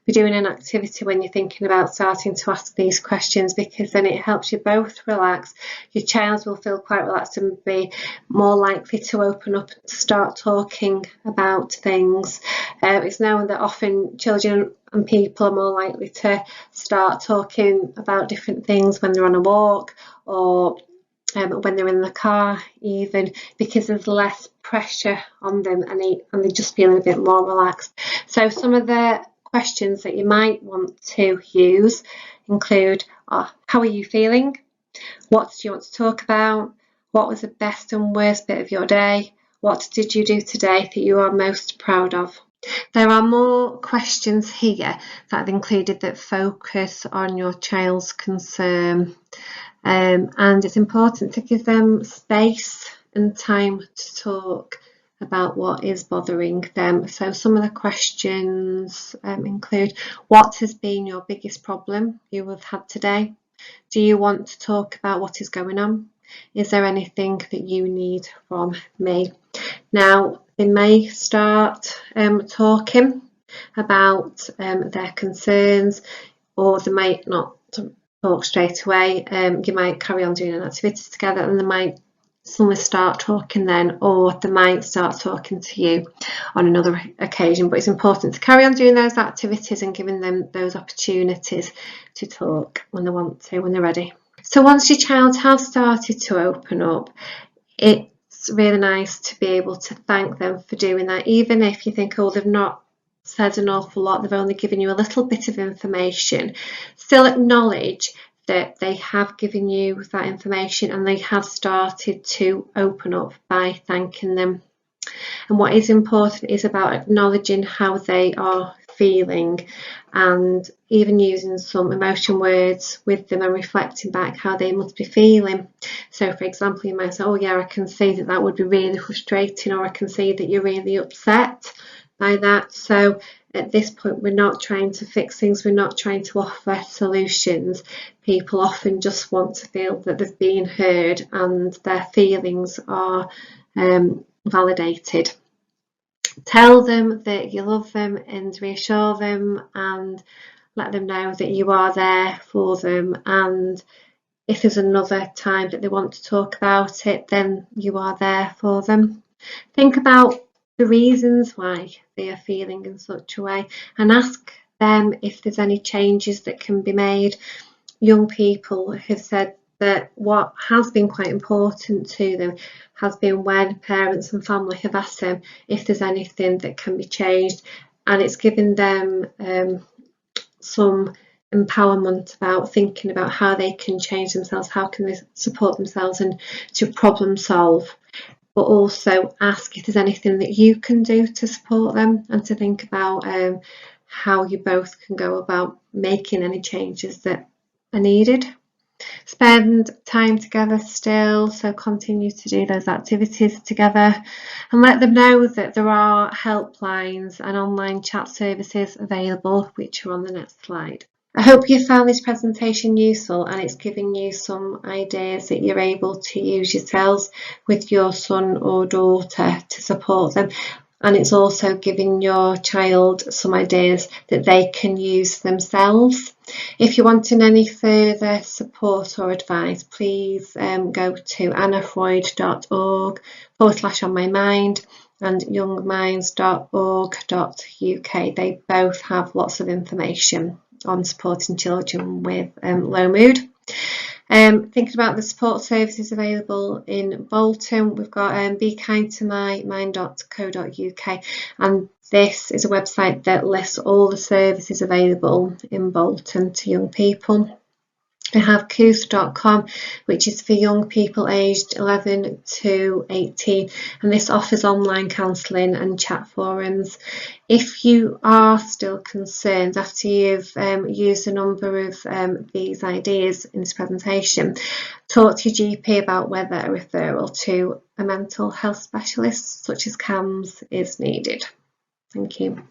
be doing an activity when you're thinking about starting to ask these questions, because then it helps you both relax. Your child will feel quite relaxed and be more likely to open up and start talking about things. It's known that often children and people are more likely to start talking about different things when they're on a walk, or when they're in the car even, because there's less pressure on them, and they're just feeling a bit more relaxed. So some of the questions that you might want to use include, how are you feeling? What do you want to talk about? What was the best and worst bit of your day? What did you do today that you are most proud of? There are more questions here that I've included that focus on your child's concern, and it's important to give them space and time to talk about what is bothering them. So some of the questions include, what has been your biggest problem you have had today? Do you want to talk about what is going on? Is there anything that you need from me? Now, they may start talking about their concerns, or they might not talk straight away. You might carry on doing an activity together, and they might suddenly start talking then, or they might start talking to you on another occasion. But it's important to carry on doing those activities and giving them those opportunities to talk when they want to, when they're ready. So once your child has started to open up, it's really nice to be able to thank them for doing that, even if you think, oh, they've not said an awful lot. They've only given you a little bit of information. Still acknowledge that they have given you that information and they have started to open up by thanking them. And what is important is about acknowledging how they are feeling and even using some emotion words with them and reflecting back how they must be feeling. So for example, you might say, oh yeah, I can see that that would be really frustrating, or I can see that you're really upset by that. So at this point, we're not trying to fix things, we're not trying to offer solutions. People often just want to feel that they've been heard and their feelings are validated. Tell them that you love them and reassure them and let them know that you are there for them, and if there's another time that they want to talk about it, then you are there for them. Think about the reasons why they are feeling in such a way and ask them if there's any changes that can be made. Young people have said that what has been quite important to them has been when parents and family have asked them if there's anything that can be changed, and it's given them some empowerment about thinking about how they can change themselves, how can they support themselves and to problem solve. But also ask if there's anything that you can do to support them, and to think about how you both can go about making any changes that are needed. Spend time together still, so continue to do those activities together, and let them know that there are helplines and online chat services available, which are on the next slide. I hope you found this presentation useful and it's giving you some ideas that you're able to use yourselves with your son or daughter to support them. And it's also giving your child some ideas that they can use themselves. If you're wanting any further support or advice, please go to annafreud.org/onmymind and youngminds.org.uk. They both have lots of information on supporting children with low mood. Thinking about the support services available in Bolton, we've got bekindtomymind.co.uk, and this is a website that lists all the services available in Bolton to young people. We have Kooth.com, which is for young people aged 11 to 18, and this offers online counselling and chat forums. If you are still concerned after you've used a number of these ideas in this presentation, talk to your GP about whether a referral to a mental health specialist such as CAMHS is needed. Thank you.